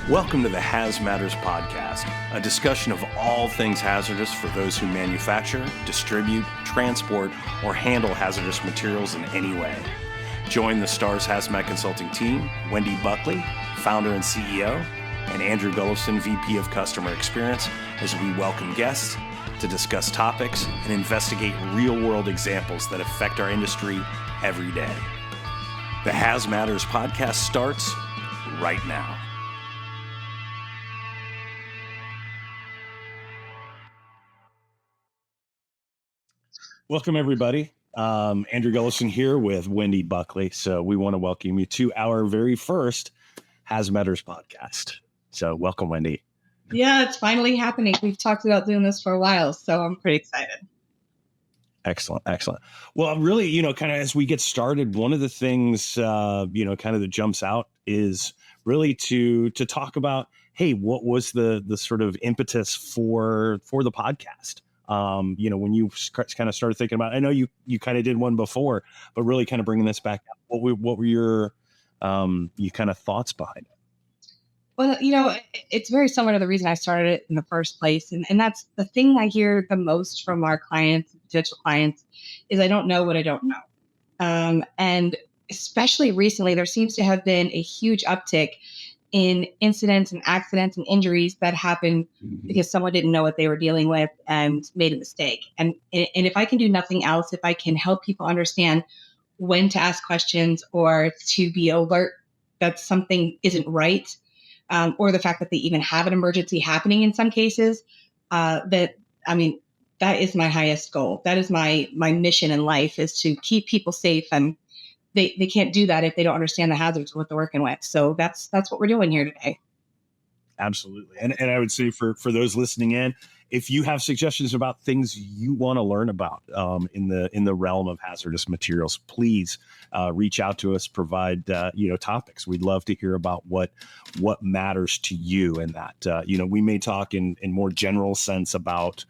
Welcome to the Hazmatters Podcast, a discussion of all things hazardous for those who manufacture, distribute, transport, or handle hazardous materials in any way. Join the STARS Hazmat Consulting team, Wendy Buckely, founder and CEO, and Andrew Gulovsen, VP of Customer Experience, as we welcome guests to discuss topics and investigate real-world examples that affect our industry every day. The Hazmatters Podcast starts right now. Welcome, everybody. Andrew Gulovsen here with Wendy Buckely. So we want to welcome you to our very first Hazmatters Podcast. So welcome, Wendy. Yeah, it's finally happening. We've talked about doing this for a while, so I'm pretty excited. Excellent. Well, really, kind of as we get started, one of the things, kind of that jumps out is really to talk about, hey, what was the sort of impetus for the podcast? When you kind of started thinking about, I know you kind of did one before, but really kind of bringing this back up, what were your kind of thoughts behind it? Well, it's very similar to the reason I started it in the first place. And that's the thing I hear the most from our clients, potential clients, is I don't know what I don't know. And especially recently, there seems to have been a huge uptick in incidents and accidents and injuries that happen because someone didn't know what they were dealing with and made a mistake. And if I can do nothing else, if I can help people understand when to ask questions or to be alert that something isn't right, or the fact that they even have an emergency happening in some cases, that is my highest goal. That is my mission in life, is to keep people safe. And they can't do that if they don't understand the hazards of what they're working with. So that's what we're doing here today. Absolutely. And I would say for those listening in, if you have suggestions about things you want to learn about in the realm of hazardous materials, please reach out to us, provide topics. We'd love to hear about what matters to you, and that we may talk in more general sense about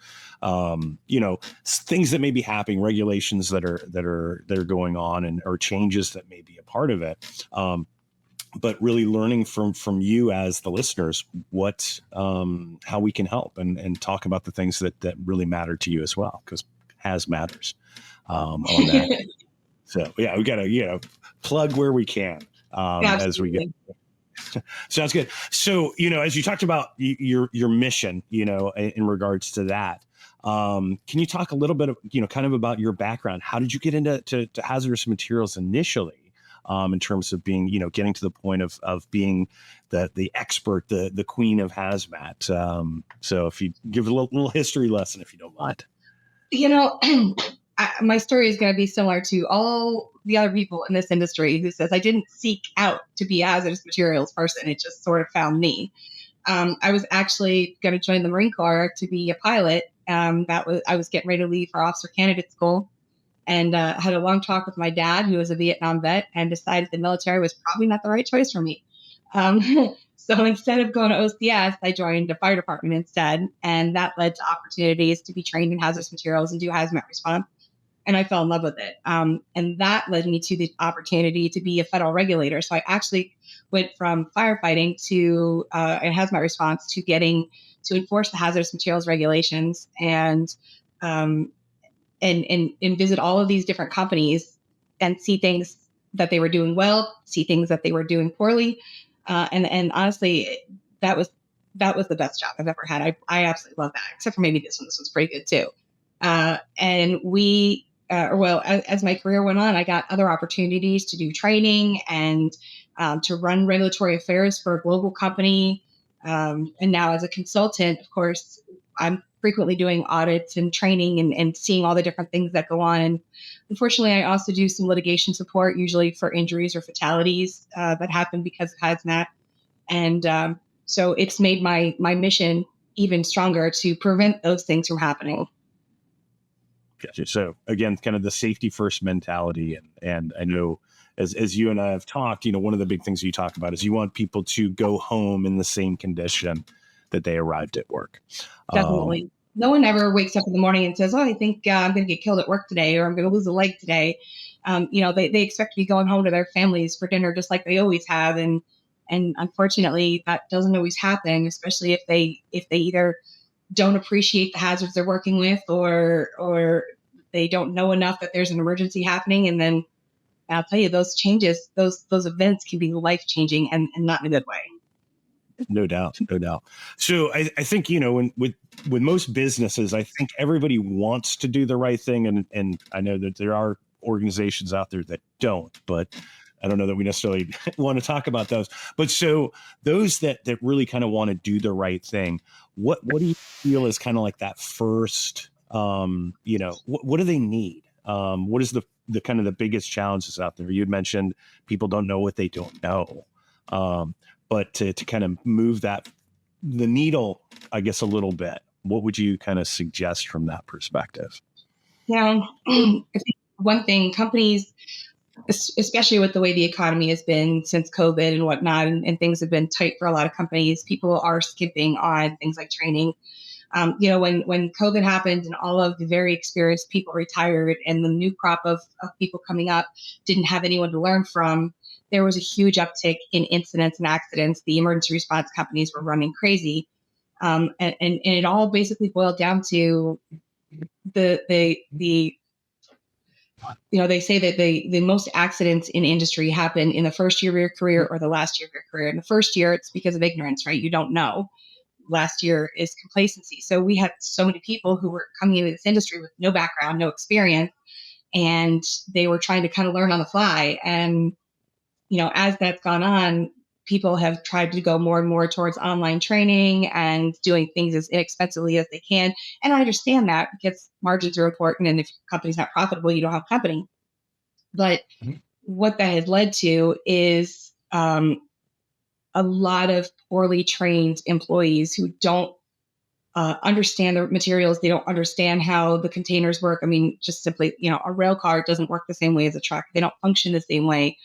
things that may be happening, regulations that are going on, and or changes that may be a part of it. But really learning from you as the listeners, how we can help and talk about the things that really matter to you as well, because Hazmatters on that. So yeah, we got to plug where we can as we get. Sounds good. So as you talked about your mission, in regards to that, can you talk a little bit of kind of about your background? How did you get into hazardous materials initially? In terms of being, getting to the point of being the expert, the queen of hazmat. So if you give a little history lesson, if you don't mind. My story is going to be similar to all the other people in this industry who says I didn't seek out to be a hazardous materials person. It just sort of found me. I was actually going to join the Marine Corps to be a pilot. I was getting ready to leave for officer candidate school. And had a long talk with my dad, who was a Vietnam vet, and decided the military was probably not the right choice for me. So instead of going to OCS, I joined the fire department instead. And that led to opportunities to be trained in hazardous materials and do hazmat response. And I fell in love with it. And that led me to the opportunity to be a federal regulator. So I actually went from firefighting to a hazmat response to getting to enforce the hazardous materials regulations and visit all of these different companies and see things that they were doing well, see things that they were doing poorly. And honestly, that was the best job I've ever had. I absolutely love that, except for maybe this one. This one's pretty good too. And as my career went on, I got other opportunities to do training and to run regulatory affairs for a global company. And now as a consultant, of course, I'm frequently doing audits and training and seeing all the different things that go on. And unfortunately, I also do some litigation support, usually for injuries or fatalities that happen because of hazmat. And so it's made my mission even stronger to prevent those things from happening. Gotcha. So again, kind of the safety first mentality. And I know as you and I have talked, one of the big things you talk about is you want people to go home in the same condition that they arrived at work. Definitely. No one ever wakes up in the morning and says, oh, I think I'm going to get killed at work today, or I'm going to lose a leg today. They expect to be going home to their families for dinner just like they always have. And And unfortunately, that doesn't always happen, especially if they either don't appreciate the hazards they're working with, or they don't know enough that there's an emergency happening. And then I'll tell you, those changes, those events can be life changing, and not in a good way. No doubt. No doubt. So I think, with most businesses, I think everybody wants to do the right thing. And I know that there are organizations out there that don't, but I don't know that we necessarily want to talk about those. But so those that really kind of want to do the right thing, what do you feel is kind of like that first, what do they need? What is the kind of the biggest challenges out there? You'd mentioned people don't know what they don't know. But to kind of move the needle, I guess, a little bit, what would you kind of suggest from that perspective? Yeah, I think one thing, companies, especially with the way the economy has been since COVID and whatnot, and things have been tight for a lot of companies, people are skipping on things like training. When COVID happened and all of the very experienced people retired and the new crop of people coming up didn't have anyone to learn from, there was a huge uptick in incidents and accidents. The emergency response companies were running crazy. And it all basically boiled down to they say that the most accidents in industry happen in the first year of your career or the last year of your career. In the first year, it's because of ignorance, right? You don't know. Last year is complacency. So we had so many people who were coming into this industry with no background, no experience, and they were trying to kind of learn on the fly. And as that's gone on, people have tried to go more and more towards online training and doing things as inexpensively as they can. And I understand that, because margins are important. And if your company's not profitable, you don't have a company. But what that has led to is a lot of poorly trained employees who don't understand the materials. They don't understand how the containers work. I mean, just simply, a rail car doesn't work the same way as a truck. They don't function the same way.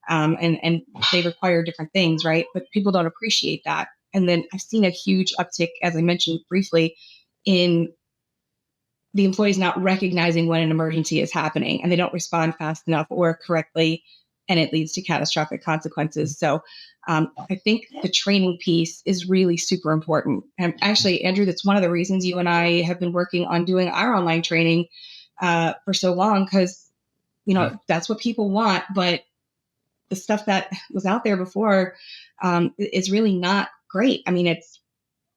And they require different things, right? But people don't appreciate that. And then I've seen a huge uptick, as I mentioned briefly, in the employees not recognizing when an emergency is happening, and they don't respond fast enough or correctly, and it leads to catastrophic consequences. So I think the training piece is really super important. And actually, Andrew, that's one of the reasons you and I have been working on doing our online training for so long, because, that's what people want. But the stuff that was out there before is really not great. I mean, it's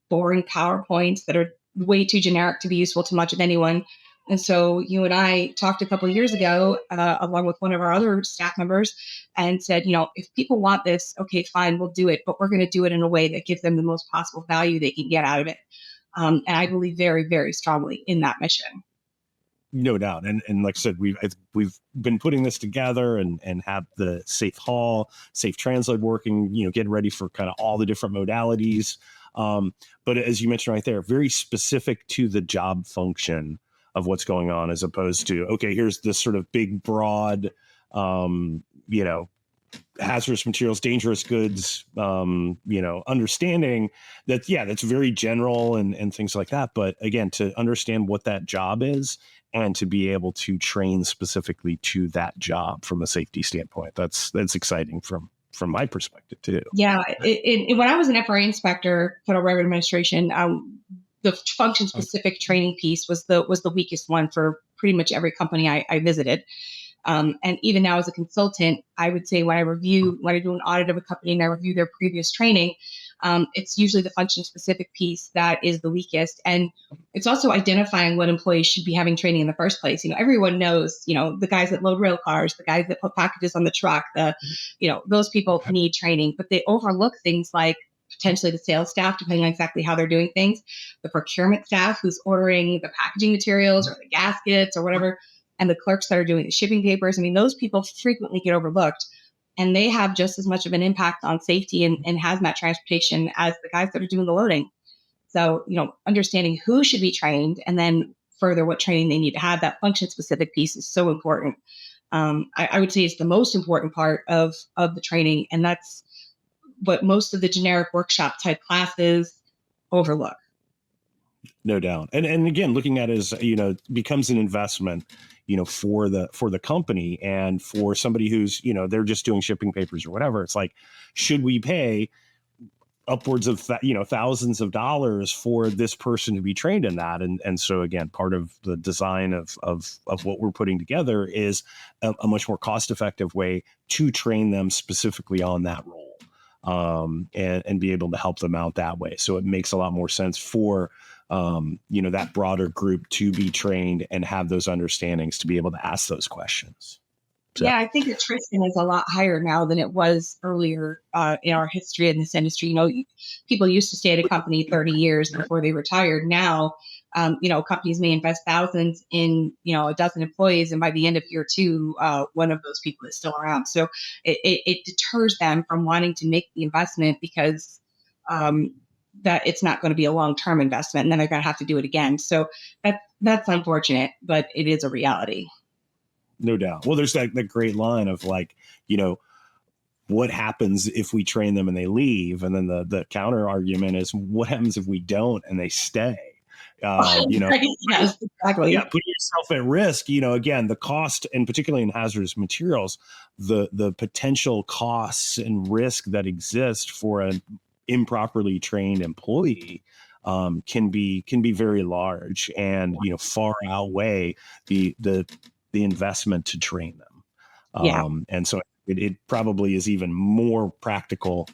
boring PowerPoints that are way too generic to be useful to much of anyone. And so you and I talked a couple of years ago, along with one of our other staff members, and said, if people want this, okay, fine, we'll do it. But we're going to do it in a way that gives them the most possible value they can get out of it. And I believe very, very strongly in that mission. No doubt. And like I said, we've been putting this together and have the safe haul, safe translate working, getting ready for kind of all the different modalities. But as you mentioned right there, very specific to the job function of what's going on, as opposed to, okay, here's this sort of big, broad, hazardous materials, dangerous goods, understanding that, that's very general and things like that. But again, to understand what that job is and to be able to train specifically to that job from a safety standpoint, that's exciting from my perspective too. Yeah. When I was an FRA inspector, Federal Revenue Administration, the function specific training piece was the weakest one for pretty much every company I visited. And even now as a consultant, I would say when I do an audit of a company and I review their previous training, it's usually the function specific piece that is the weakest. And it's also identifying what employees should be having training in the first place. Everyone knows, the guys that load rail cars, the guys that put packages on the truck, those people need training, but they overlook things like potentially the sales staff, depending on exactly how they're doing things, the procurement staff who's ordering the packaging materials or the gaskets or whatever, and the clerks that are doing the shipping papers. I mean, those people frequently get overlooked, and they have just as much of an impact on safety and hazmat transportation as the guys that are doing the loading. So, understanding who should be trained and then further what training they need to have, that function specific piece is so important. I would say it's the most important part of the training, and that's what most of the generic workshop type classes overlook. No doubt. And again, looking at it as, becomes an investment, for the company, and for somebody who's, they're just doing shipping papers or whatever. It's like, should we pay upwards of thousands of dollars for this person to be trained in that? And so again, part of the design of what we're putting together is a much more cost effective way to train them specifically on that role, and be able to help them out that way. So it makes a lot more sense for that broader group to be trained and have those understandings to be able to ask those questions. So. Yeah, I think attrition is a lot higher now than it was earlier in our history in this industry. People used to stay at a company 30 years before they retired. Now, companies may invest thousands in, a dozen employees, and by the end of year 2, one of those people is still around. So it deters them from wanting to make the investment because that it's not going to be a long-term investment, and then they're going to have to do it again. So that's unfortunate, but it is a reality. No doubt. Well, there's that great line of like, what happens if we train them and they leave? And then the counter argument is, what happens if we don't and they stay? Yes, exactly. Yeah, putting yourself at risk. Again, the cost, and particularly in hazardous materials, the potential costs and risk that exist for an improperly trained employee can be very large, and far outweigh the investment to train them. Yeah. And so it probably is even more practical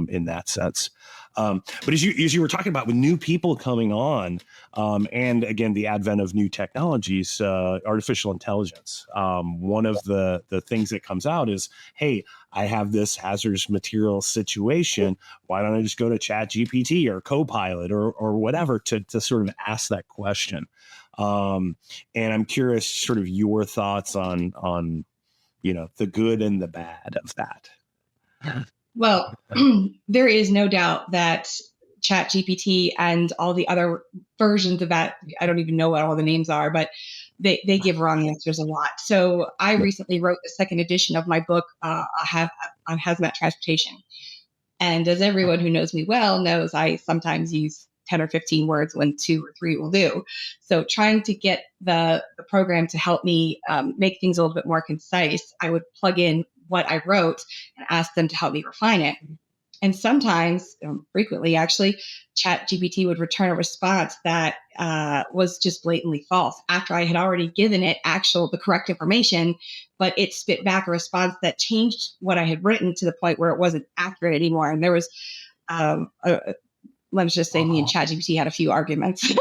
in that sense. But as you were talking about with new people coming on, and again, the advent of new technologies, artificial intelligence, one of the things that comes out is, hey, I have this hazardous material situation. Why don't I just go to ChatGPT or Copilot or whatever to sort of ask that question? And I'm curious sort of your thoughts on the good and the bad of that. Well, there is no doubt that ChatGPT and all the other versions of that, I don't even know what all the names are, but they give wrong answers a lot. So I recently wrote the second edition of my book on hazmat transportation. And as everyone who knows me well knows, I sometimes use 10 or 15 words when 2 or 3 will do. So trying to get the program to help me make things a little bit more concise, I would plug in what I wrote and ask them to help me refine it. And sometimes, frequently actually, ChatGPT would return a response that was just blatantly false after I had already given it the correct information, but it spit back a response that changed what I had written to the point where it wasn't accurate anymore. And there was, let's just say, me and ChatGPT had a few arguments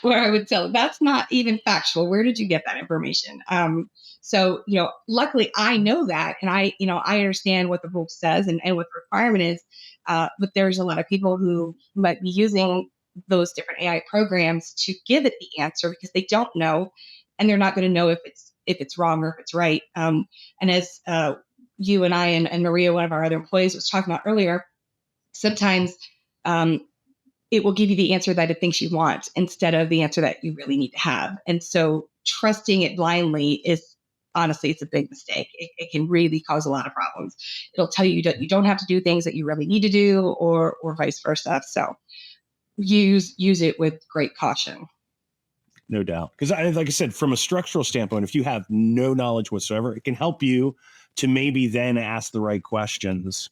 where I would tell it, that's not even factual. Where did you get that information? So, luckily I know that, and I understand what the book says and what the requirement is. But there's a lot of people who might be using those different AI programs to give it the answer because they don't know, and they're not going to know if it's wrong or if it's right. And as you and I and Maria, one of our other employees, was talking about earlier, sometimes it will give you the answer that it thinks you want instead of the answer that you really need to have. And so trusting it blindly is, honestly, it's a big mistake. It can really cause a lot of problems. It'll tell you that you don't have to do things that you really need to do, or vice versa. So use it with great caution. No doubt. Because like I said, from a structural standpoint, if you have no knowledge whatsoever, it can help you to maybe then ask the right questions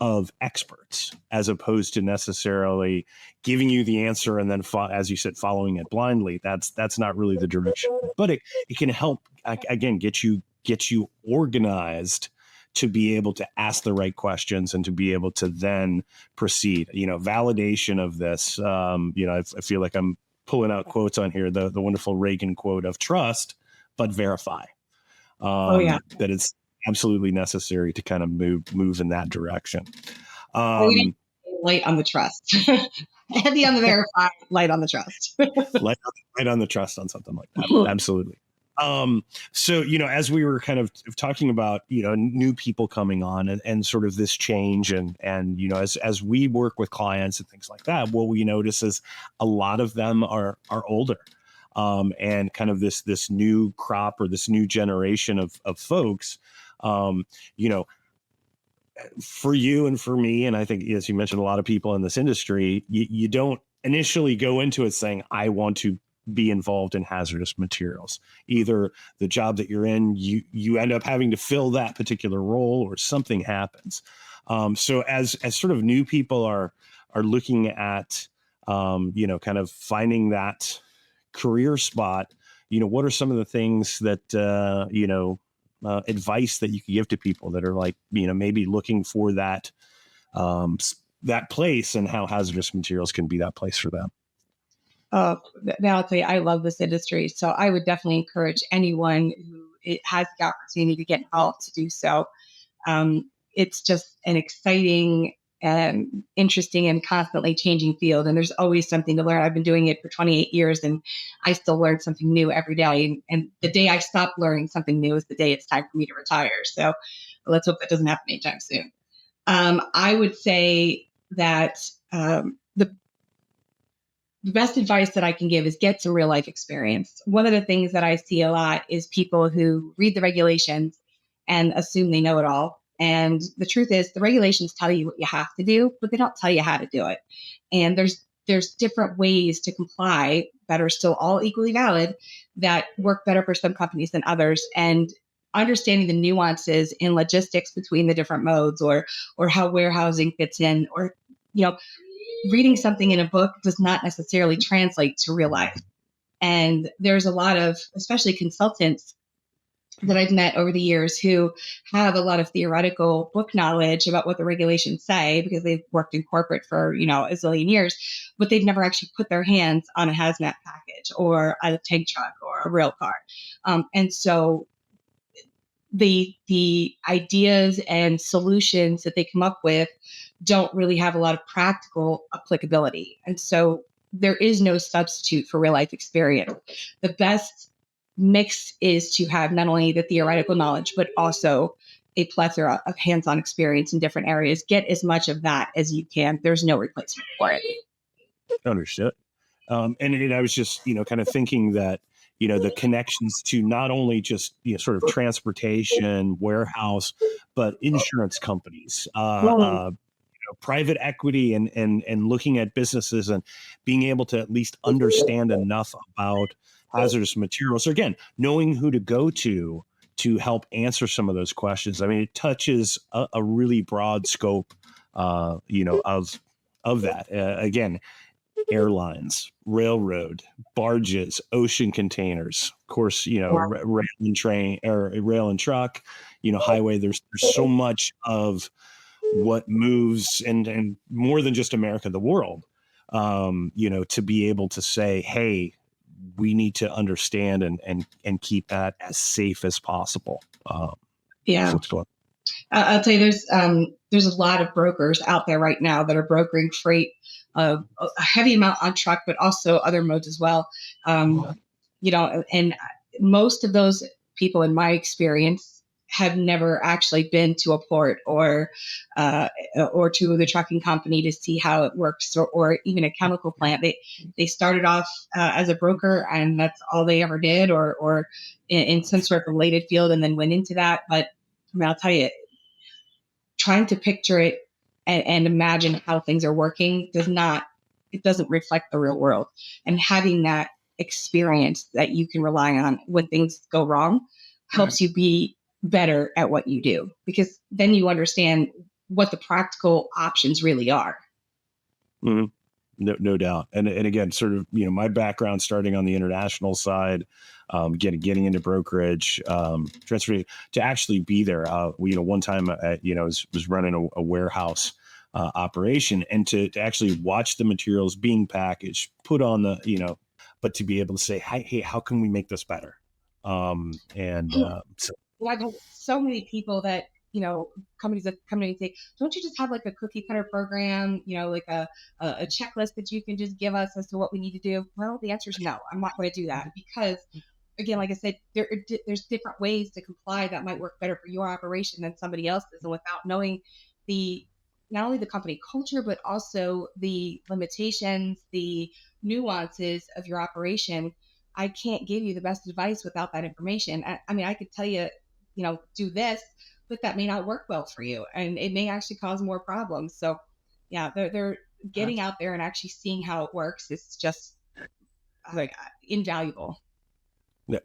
of experts, as opposed to necessarily giving you the answer and then, as you said, following it blindly. That's not really the direction. But it can help, again, get you organized to be able to ask the right questions and to be able to then proceed. Validation of this. I feel like I'm pulling out quotes on here. The wonderful Reagan quote of "Trust, but verify." That it's absolutely necessary to kind of move in that direction. Light on the trust. Heavy on the verify, light on the trust. light on the trust on something like that. Absolutely. So, as we were kind of talking about, new people coming on and sort of this change and as we work with clients and things like that, what we notice is a lot of them are older. And kind of this new crop or this new generation of folks, for you and for me, and I think, as you mentioned, a lot of people in this industry, you don't initially go into it saying, I want to be involved in hazardous materials. Either the job that you're in, you end up having to fill that particular role, or something happens. So as sort of new people are looking at, kind of finding that career spot, what are some of the things that, advice that you could give to people that are like, maybe looking for that place, and how hazardous materials can be that place for them? Now I'll tell you, I love this industry. So I would definitely encourage anyone who has the opportunity to get involved to do so. It's just an exciting and interesting and constantly changing field. And there's always something to learn. I've been doing it for 28 years and I still learn something new every day. And the day I stop learning something new is the day it's time for me to retire. So let's hope that doesn't happen anytime soon. I would say that the best advice that I can give is get some real life experience. One of the things that I see a lot is people who read the regulations and assume they know it all. And the truth is, the regulations tell you what you have to do, but they don't tell you how to do it. And there's different ways to comply that are still all equally valid, that work better for some companies than others. And understanding the nuances in logistics between the different modes, or how warehousing fits in, or reading something in a book does not necessarily translate to real life. And there's a lot of, especially consultants that I've met over the years, who have a lot of theoretical book knowledge about what the regulations say because they've worked in corporate for, a zillion years, but they've never actually put their hands on a hazmat package or a tank truck or a rail car. And so the ideas and solutions that they come up with don't really have a lot of practical applicability. And so there is no substitute for real life experience. The best mix is to have not only the theoretical knowledge, but also a plethora of hands-on experience in different areas. Get as much of that as you can. There's no replacement for it. Understood. And I was just, kind of thinking that, the connections to not only just, sort of transportation, warehouse, but insurance companies, private equity, and looking at businesses and being able to at least understand enough about hazardous materials. So again, knowing who to go to help answer some of those questions. I mean, it touches a really broad scope, of that. Again, airlines, railroad, barges, ocean containers, of course, rail and train, or rail and truck, highway. There's so much of what moves, and more than just America, the world, to be able to say, hey, we need to understand and keep that as safe as possible. Yeah. What's going on? I'll tell you, there's a lot of brokers out there right now that are brokering freight, a heavy amount on truck, but also other modes as well. And most of those people, in my experience, have never actually been to a port or to the trucking company to see how it works, or even a chemical plant. They started off as a broker, and that's all they ever did, or in some sort of related field, and then went into that. But I'll tell you, trying to picture it and imagine how things are working doesn't reflect the real world. And having that experience that you can rely on when things go wrong helps you be better at what you do, because then you understand what the practical options really are. Mm-hmm. No doubt. And again, sort of, my background starting on the international side, getting into brokerage, transferring to actually be there. One time, was running a warehouse operation, and to actually watch the materials being packaged, put on the, but to be able to say, hey, how can we make this better? So I've had so many people that, companies that come in and say, don't you just have like a cookie cutter program, like a checklist that you can just give us as to what we need to do? Well, the answer is no, I'm not going to do that, because again, like I said, there's different ways to comply that might work better for your operation than somebody else's. And without knowing not only the company culture, but also the limitations, the nuances of your operation, I can't give you the best advice without that information. I mean, I could tell you, do this, but that may not work well for you, and it may actually cause more problems. So yeah, they're getting out there and actually seeing how it works. It's just like invaluable.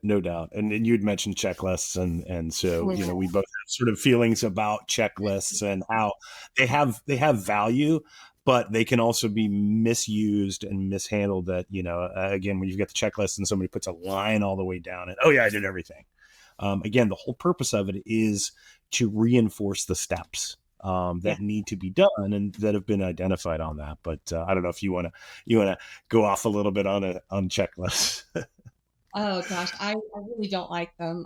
No doubt. And you'd mentioned checklists. And so, we both have sort of feelings about checklists and how they have value, but they can also be misused and mishandled that, again, when you've got the checklist and somebody puts a line all the way down and, oh yeah, I did everything. Again, the whole purpose of it is to reinforce the steps that need to be done and that have been identified on that. But I don't know if you want to go off a little bit on checklists. Oh gosh, I really don't like them.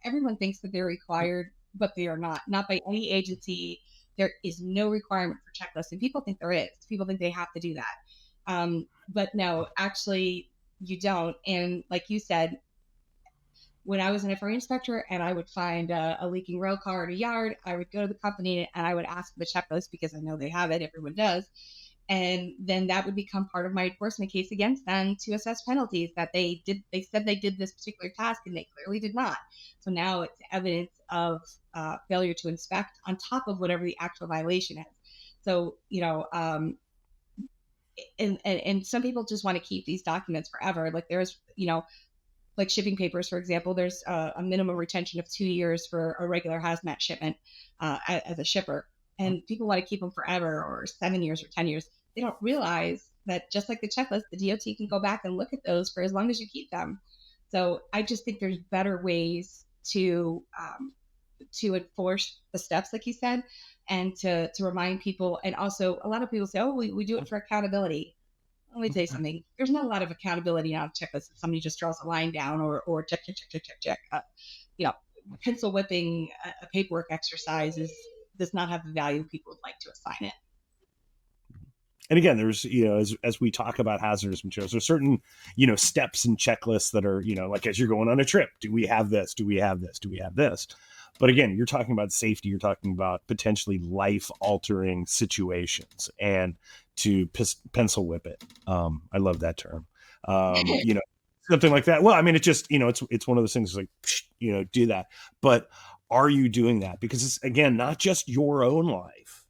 Everyone thinks that they're required, but they are not. Not by any agency. There is no requirement for checklists, and people think there is. People think they have to do that. But no, actually, you don't. And like you said, when I was an FRA inspector and I would find a leaking rail car in a yard, I would go to the company and I would ask for the checklist because I know they have it. Everyone does. And then that would become part of my enforcement case against them to assess penalties that they said they did this particular task and they clearly did not. So now it's evidence of failure to inspect on top of whatever the actual violation is. So, and some people just want to keep these documents forever. Like there's, like shipping papers, for example, there's a minimum retention of 2 years for a regular hazmat shipment as a shipper. And people want to keep them forever or 7 years or 10 years. They don't realize that just like the checklist, the DOT can go back and look at those for as long as you keep them. So I just think there's better ways to enforce the steps, like you said, and to remind people. And also, a lot of people say, "Oh, we do it for accountability." Let me tell you something. There's not a lot of accountability on checklists. If somebody just draws a line down or check. Pencil whipping a paperwork exercise does not have the value people would like to assign it. And again, there's, as we talk about hazardous materials, there's certain, steps and checklists that are, like as you're going on a trip, do we have this? Do we have this? Do we have this? But again, you're talking about safety. You're talking about potentially life altering situations and to pencil whip it. I love that term. Something like that. Well, I mean, it just, it's one of those things like, do that. But are you doing that? Because it's, again, not just your own life.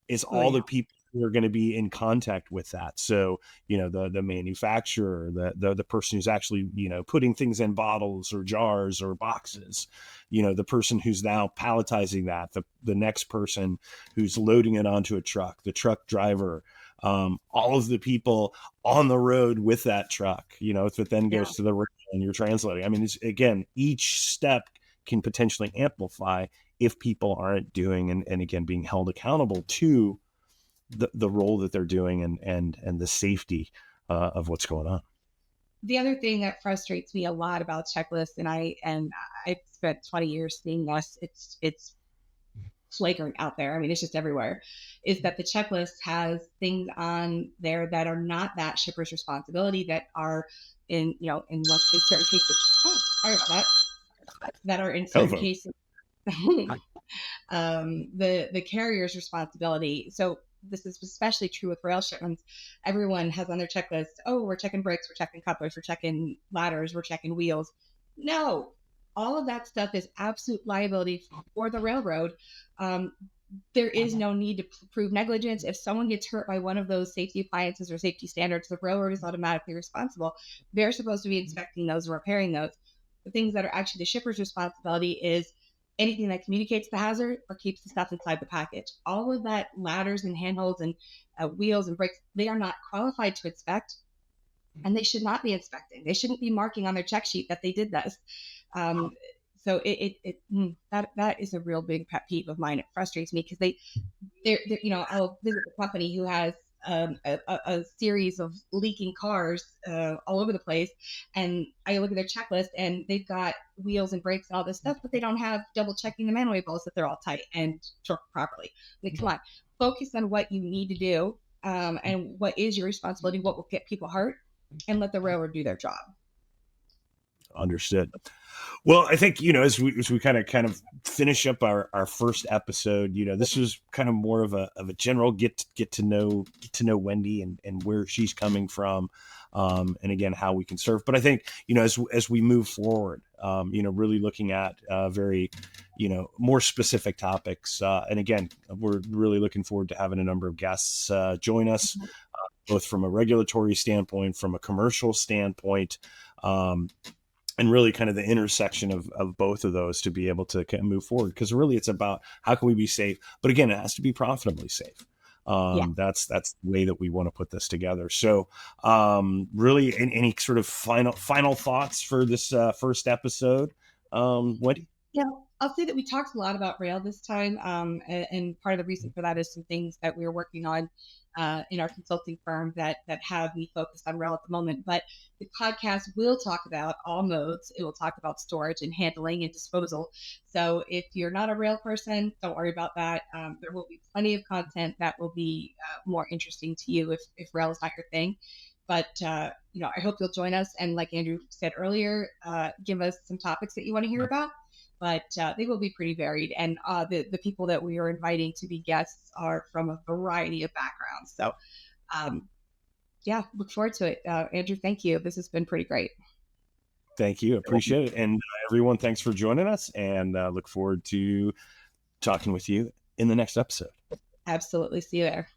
It's all the people who are going to be in contact with that. So, the manufacturer, the person who's actually, putting things in bottles or jars or boxes, the person who's now palletizing that, the next person who's loading it onto a truck, the truck driver, all of the people on the road with that truck, if it then goes to the road and you're translating. I mean, it's, again, each step can potentially amplify if people aren't doing and again, being held accountable to the role that they're doing and the safety of what's going on. The other thing that frustrates me a lot about checklists, and I've spent 20 years seeing this, it's flagrant out there. I mean, it's just everywhere, is that the checklist has things on there that are not that shipper's responsibility, that are in certain cases. Oh, sorry about that. That are in certain cases the carrier's responsibility. So this is especially true with rail shipments. Everyone has on their checklist, oh, we're checking brakes, we're checking couplers, we're checking ladders, we're checking wheels. No, all of that stuff is absolute liability for the railroad. There is no need to prove negligence. If someone gets hurt by one of those safety appliances or safety standards, the railroad is automatically responsible. They're supposed to be inspecting those or repairing those. The things that are actually the shipper's responsibility is anything that communicates the hazard or keeps the stuff inside the package. All of that, ladders and handholds and wheels and brakes, they are not qualified to inspect, and they should not be inspecting. They shouldn't be marking on their check sheet that they did this. So that is a real big pet peeve of mine. It frustrates me because they're I'll visit a company who has a series of leaking cars all over the place, and I look at their checklist and they've got wheels and brakes and all this stuff, but they don't have double checking the manway bolts that they're all tight and torqued properly. Like, come on, focus on what you need to do and what is your responsibility, what will get people hurt, and let the railroad do their job. Understood. Well, I think, as we kind of finish up our first episode, this was kind of more of a general get to know Wendy and where she's coming from, and again, how we can serve. But I think, as we move forward, really looking at very, more specific topics. And again, we're really looking forward to having a number of guests join us. both from a regulatory standpoint, from a commercial standpoint, and really kind of the intersection of both of those to be able to kind of move forward. Because really it's about how can we be safe, but again, it has to be profitably safe. That's the way that we want to put this together. So really any sort of final thoughts for this first episode, Wendy? Yeah, I'll say that we talked a lot about rail this time. And part of the reason for that is some things that we're working on in our consulting firm that have me focused on rail at the moment. But the podcast will talk about all modes. It will talk about storage and handling and disposal. So if you're not a rail person, don't worry about that. There will be plenty of content that will be more interesting to you if rail is not your thing. But, I hope you'll join us. And like Andrew said earlier, give us some topics that you want to hear about. But they will be pretty varied. And the people that we are inviting to be guests are from a variety of backgrounds. So, look forward to it. Andrew, thank you. This has been pretty great. Thank you. Appreciate it. And everyone, thanks for joining us. And look forward to talking with you in the next episode. Absolutely. See you there.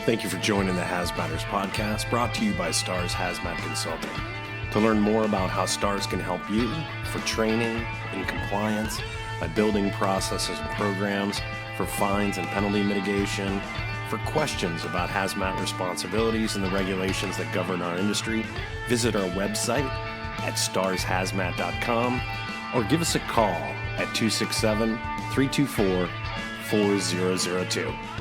Thank you for joining the Hazmatters Podcast, brought to you by STARS Hazmat Consulting. To learn more about how STARS can help you for training and compliance, by building processes and programs, for fines and penalty mitigation, for questions about hazmat responsibilities and the regulations that govern our industry, visit our website at starshazmat.com or give us a call at 267-324-4002.